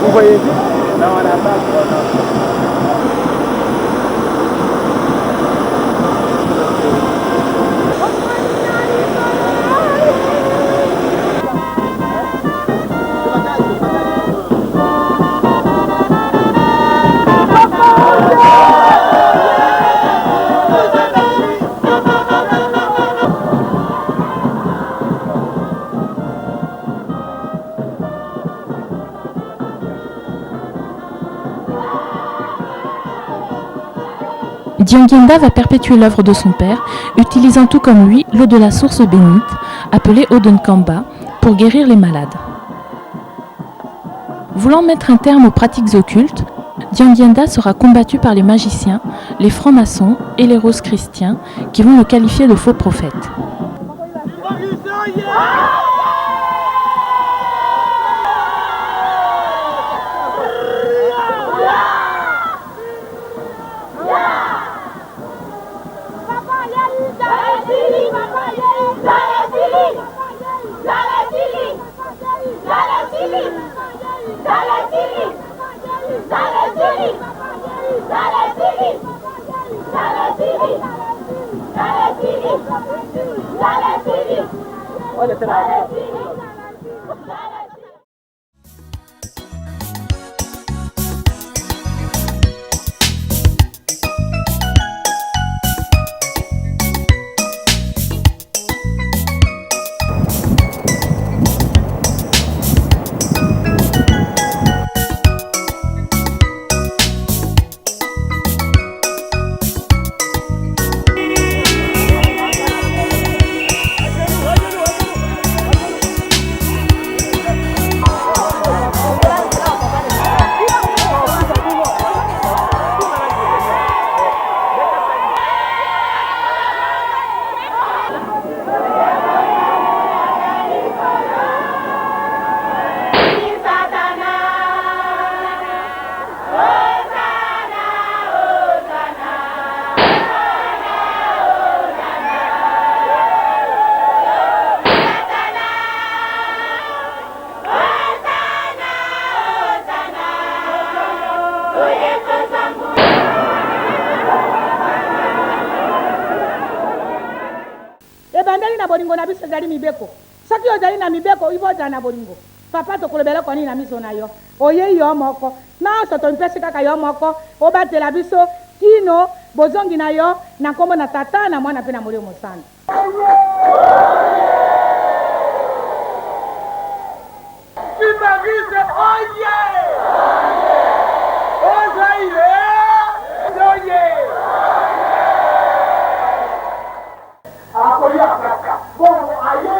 Vous voyez? Dianguienda va perpétuer l'œuvre de son père, utilisant tout comme lui l'eau de la source bénite, appelée eau de Nkamba, pour guérir les malades. Voulant mettre un terme aux pratiques occultes, Dianguienda sera combattu par les magiciens, les francs-maçons et les rose-chrétiens qui vont le qualifier de faux prophète. Ebandeli na bolingo na biso ezali mibeko. Soki ozali na mibeko ibozala na bolingo. Papa tokolobela koni na miso na yo. Oye yo moko. Na soto mpesi kaka yo moko. Obatela biso kino bozongi na yo na kombo na tata na mwana pe na molio mosana. Kimagise oye! Ozaire! Oye! Akoya kaka. Bon, aye.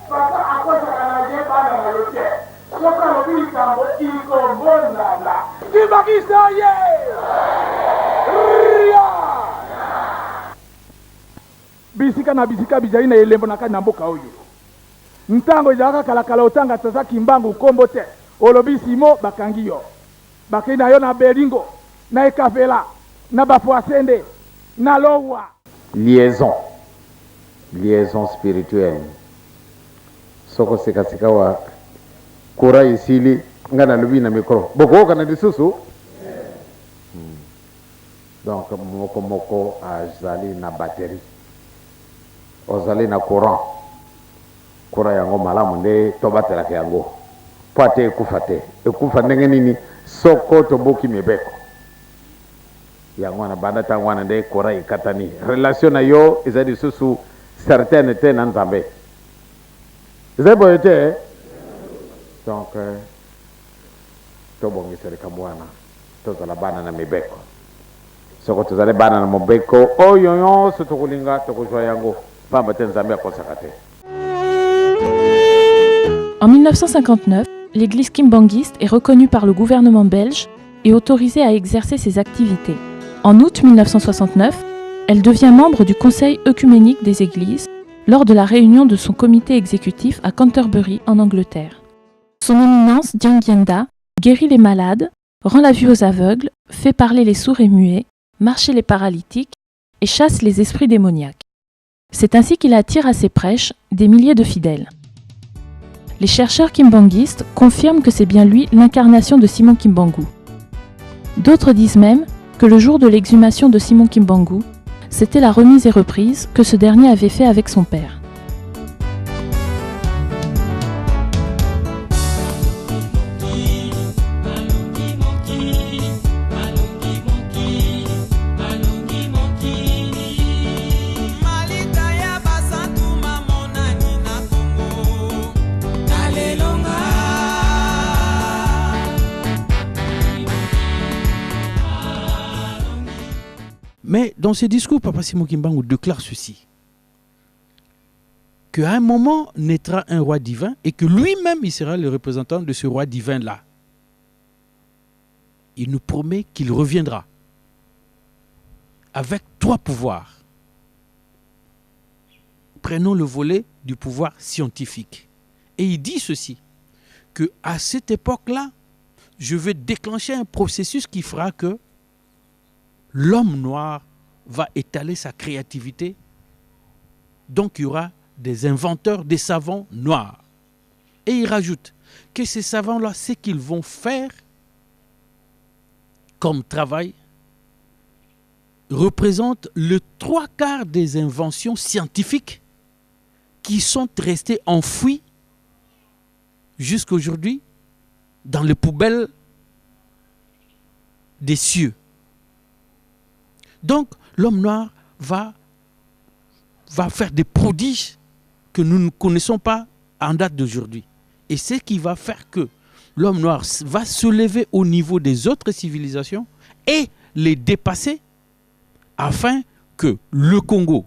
Papa akosa kanaje bana malote. Soka lobi kambo iko bonala. Kimagise oye! Bisika na bisika bijai na elembo na kana mboka oyo. Ntango ezalaka kalakala otanga tata kimbangu kombo te. Olobi simo bakangi yo. Bakei na yo na belingo, na ekafela, na bapoasende, na lowa. Liaison spirituelle. Soko sika wa kura isili ngana lubi na mikro. Boko kana disusu? Donc moko azali na batterie. Ozali na courant. Kura yango malamu nde tobatela yango. Pate ekufa ndenge nini soko toboki mibeko. Yango na banda tangwana nde kura ikatani. Relation na yo ezali susu certaine te na Nzambe. Ezali boyete. Donc tobongisele kamwana. Tozala bana na mibeko. Soko tozale bana na mobeko oyo nyonso tokulinga tokujwa yango. En 1959, l'église kimbanguiste est reconnue par le gouvernement belge et autorisée à exercer ses activités. En août 1969, elle devient membre du Conseil œcuménique des églises lors de la réunion de son comité exécutif à Canterbury en Angleterre. Son éminence Dianguienda guérit les malades, rend la vue aux aveugles, fait parler les sourds et muets, marcher les paralytiques et chasse les esprits démoniaques. C'est ainsi qu'il attire à ses prêches des milliers de fidèles. Les chercheurs kimbanguistes confirment que c'est bien lui l'incarnation de Simon Kimbangu. D'autres disent même que le jour de l'exhumation de Simon Kimbangu, c'était la remise et reprise que ce dernier avait fait avec son père. Mais dans ses discours, Papa Simon Kimbangu déclare ceci, qu'à un moment naîtra un roi divin et que lui-même, il sera le représentant de ce roi divin-là. Il nous promet qu'il reviendra avec 3 pouvoirs. Prenons le volet du pouvoir scientifique. Et il dit ceci, qu'à cette époque-là, je vais déclencher un processus qui fera que l'homme noir va étaler sa créativité. Donc il y aura des inventeurs, des savants noirs. Et il rajoute que ces savants-là, ce qu'ils vont faire comme travail représente le 3/4 des inventions scientifiques qui sont restées enfouies jusqu'à aujourd'hui dans les poubelles des cieux. Donc, l'homme noir va faire des prodiges que nous ne connaissons pas en date d'aujourd'hui. Et c'est ce qui va faire que l'homme noir va se lever au niveau des autres civilisations et les dépasser afin que le Congo,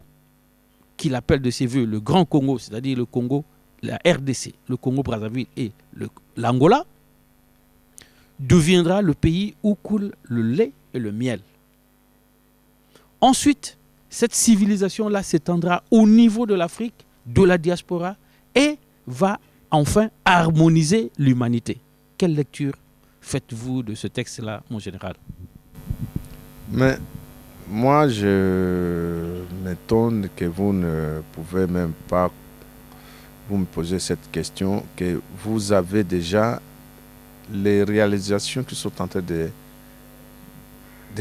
qu'il appelle de ses voeux le Grand Congo, c'est-à-dire le Congo, la RDC, le Congo-Brazzaville et l'Angola, deviendra le pays où coule le lait et le miel. Ensuite, cette civilisation-là s'étendra au niveau de l'Afrique, de la diaspora, et va enfin harmoniser l'humanité. Quelle lecture faites-vous de ce texte-là, mon général? Mais moi, je m'étonne que vous ne pouvez même pas vous me poser cette question, que vous avez déjà les réalisations qui sont en train de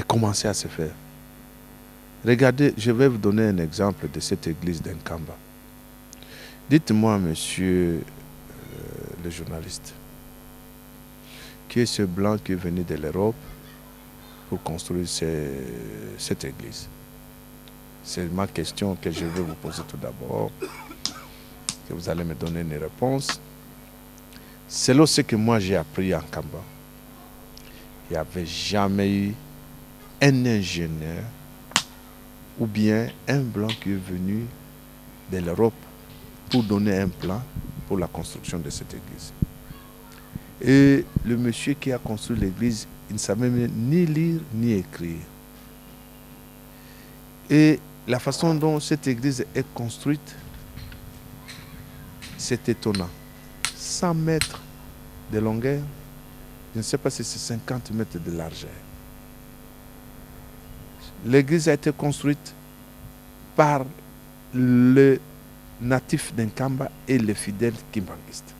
commencer à se faire. Regardez, je vais vous donner un exemple de cette église d'Nkamba. Dites-moi, monsieur le journaliste, qui est ce blanc qui est venu de l'Europe pour construire cette église? C'est ma question que je vais vous poser tout d'abord, que vous allez me donner une réponse. Selon ce que moi j'ai appris en Kamba, il n'y avait jamais eu un ingénieur ou bien un blanc qui est venu de l'Europe pour donner un plan pour la construction de cette église. Et le monsieur qui a construit l'église, il ne savait ni lire ni écrire. Et la façon dont cette église est construite, c'est étonnant. 100 mètres de longueur, je ne sais pas si c'est 50 mètres de largeur. L'église a été construite par le natif d'Nkamba et les fidèles kimbanguistes.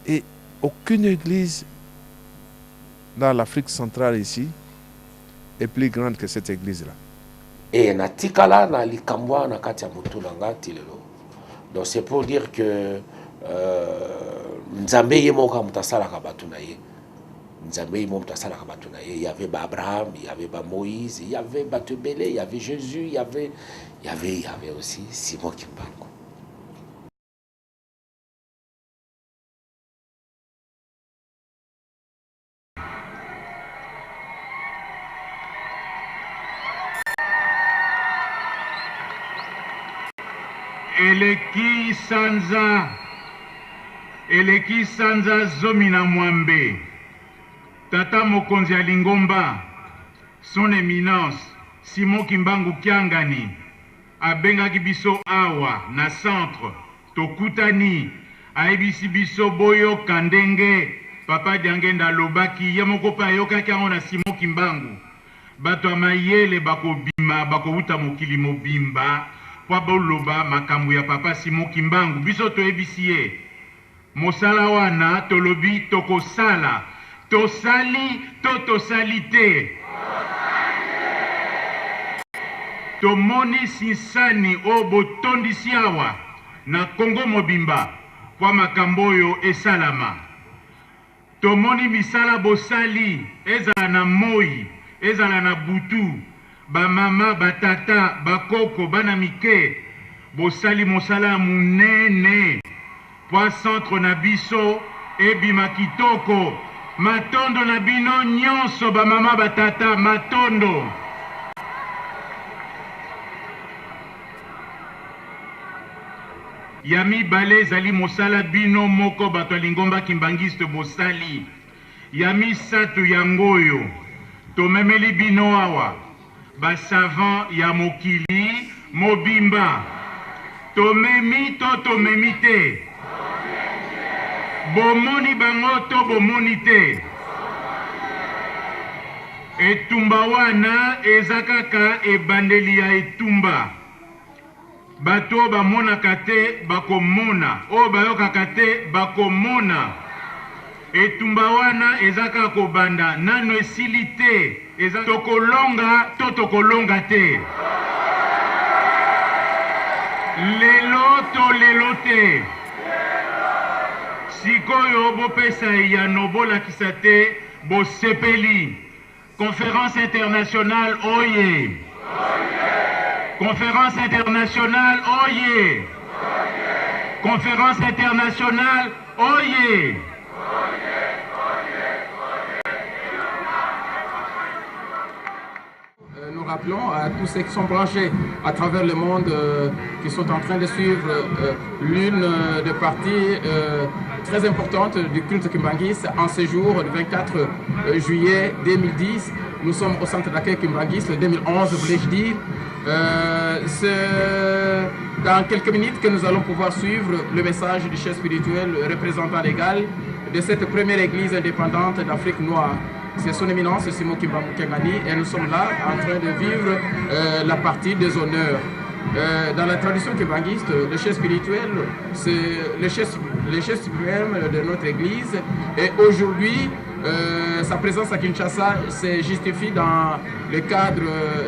Et aucune église dans l'Afrique centrale ici est plus grande que cette église-là. Et natikala na likambwa na kati ya mutu nanga tilelo. Donc c'est pour dire que Nzambe yemoka mutasala kabatu na ye. Nzambe yemoka mutasala kabatu na ye. Il y avait Abraham, il y avait Moïse, il y avait Batubele, il y avait Jésus, il y avait aussi Simon Kimbangu. Eleki sanza zomina mwambe tata mokonzi ya Lingomba, son éminence Simon Kimbangu Kiangani abengaki biso awa na centre tokutani ayebisi biso boyoka ndenge papa Diangenda lobaki ye moko pa yokaki yango na Simon Kimbangu bato amayele bakobima bakouta mokili mobimba po boloba makambo ya papa Simon Kimbangu biso toyebisi ye mosala wana tolobi tokosala tosali to tosali te tomoni sinsani o botondisi awa na Kongo mobimba kwa makambo oyo esalama tomoni misala bosali ezala na moi ezala na butu bamama batata bakoko bana mike bosali mosala munene po centre na biso ebima kitoko matondo na bino nyonso bamama batata matondo Yami bale zali mosala bino moko bato lingomba kimbangiste bosali Yami satu yangoyo tomemeli bino awa basavant ya mokili mobimba tomemi to tomemi te bomoni bango to bomoni te etumba wana eza kaka ebandeli ya etumba bato bamonaka te bakomona o bayokaka te bakomona etumba wana eza kaka kobanda nano esili te eza tokolonga to tokolonga te lelo to lelo te sikoyo bopesa eyano bolakisa te bosepeli conférence internationale oye conférence internationale oye conférence internationale oye Nous rappelons à tous ceux qui sont branchés à travers le monde, qui sont en train de suivre l'une des parties très importantes du culte Kimbangis en ce jour, le 24 juillet 2010. Nous sommes au centre d'accueil Kimbangis, le 2011, voulais-je dire. C'est dans quelques minutes que nous allons pouvoir suivre le message du chef spirituel représentant légal de cette première église indépendante d'Afrique noire. C'est son éminence Simon Kimbangu Kengani et nous sommes là en train de vivre la partie des honneurs. Dans la tradition kimbangiste, le chef spirituel, c'est le chef suprême de notre église et aujourd'hui, sa présence à Kinshasa se justifie dans le cadre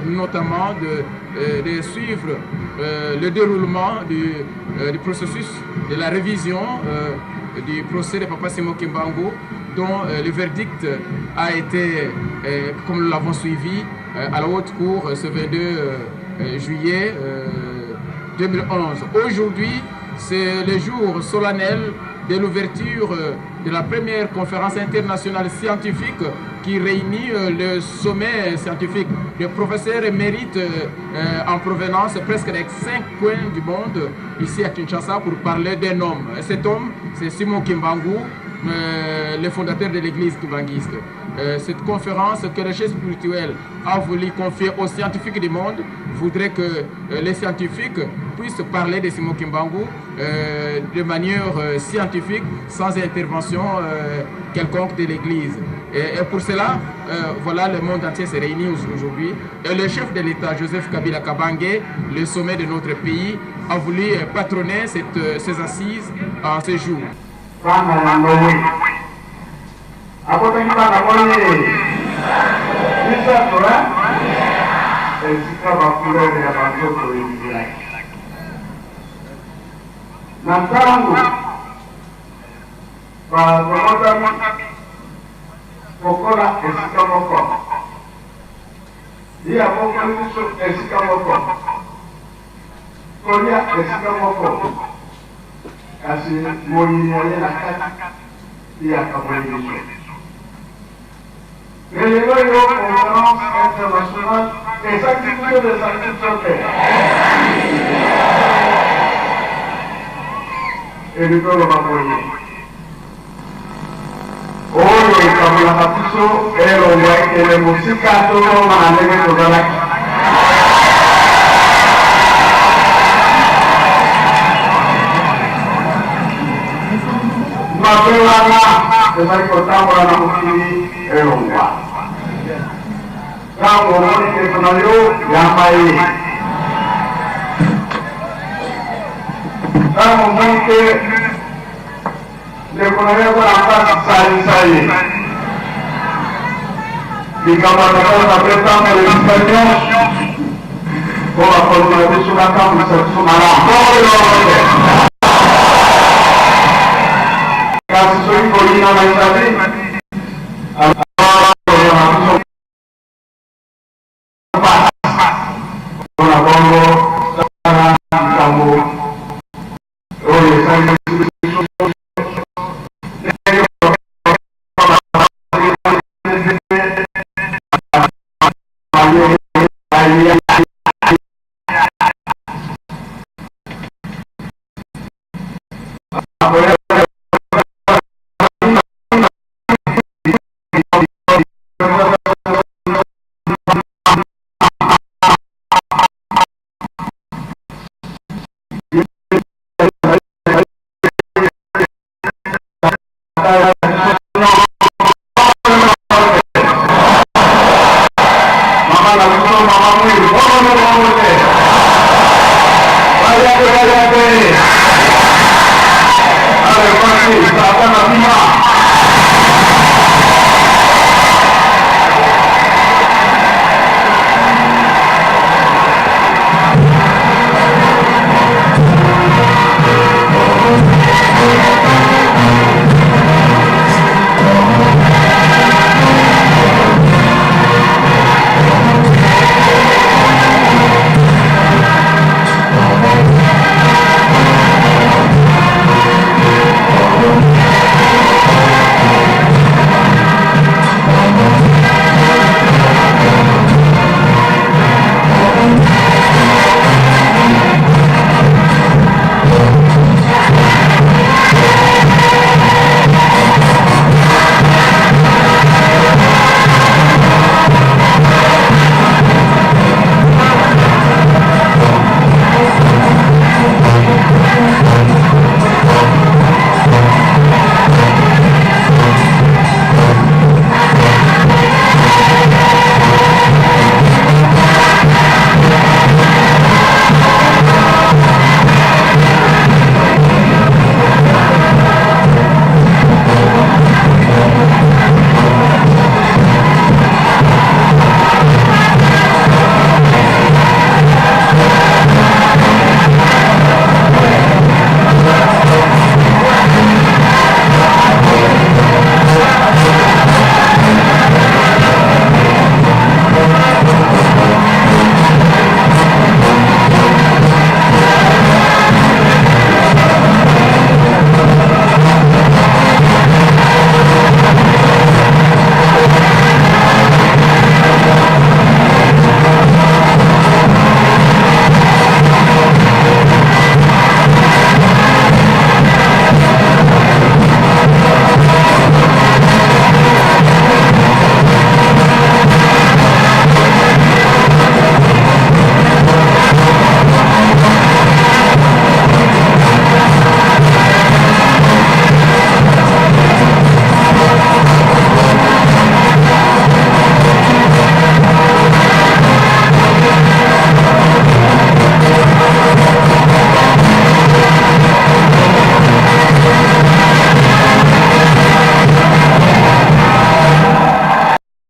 notamment de suivre le déroulement du processus de la révision du procès de Papa Simon Kimbangu dont le verdict a été, comme nous l'avons suivi, à la haute cour ce 22 juillet 2011. Aujourd'hui, c'est le jour solennel de l'ouverture de la première conférence internationale scientifique qui réunit le sommet scientifique de professeurs émérites en provenance presque des 5 coins du monde ici à Kinshasa pour parler d'un homme. Et cet homme, c'est Simon Kimbangu, le fondateur de l'église kimbangiste. Cette conférence que le chef spirituel a voulu confier aux scientifiques du monde voudrait que les scientifiques puissent parler de Simon Kimbangu de manière scientifique, sans intervention quelconque de l'église. Et pour cela, voilà, le monde entier s'est réuni aujourd'hui. Et le chef de l'État, Joseph Kabila Kabange, le sommet de notre pays, a voulu patronner ces assises en ce jour. Kasi moyinole na kati ya kabwelisho. Lelo yo conférence internationale des activités des agriculteurs. Et le peuple va moyer. Oyo ikamula biso ero mwekele musika tolo manenge tozalaki. Mapelanga ezali kotambola na mokili elongwa ntango omoni ndeko na yo yamba ye ntango omoni te ndeko na yo aza na mpasi salisa ye likambo atakala pe ntango elisa nyonso mpo bakolo na biso batambwisa biso malamu kasi soki kolina na ezali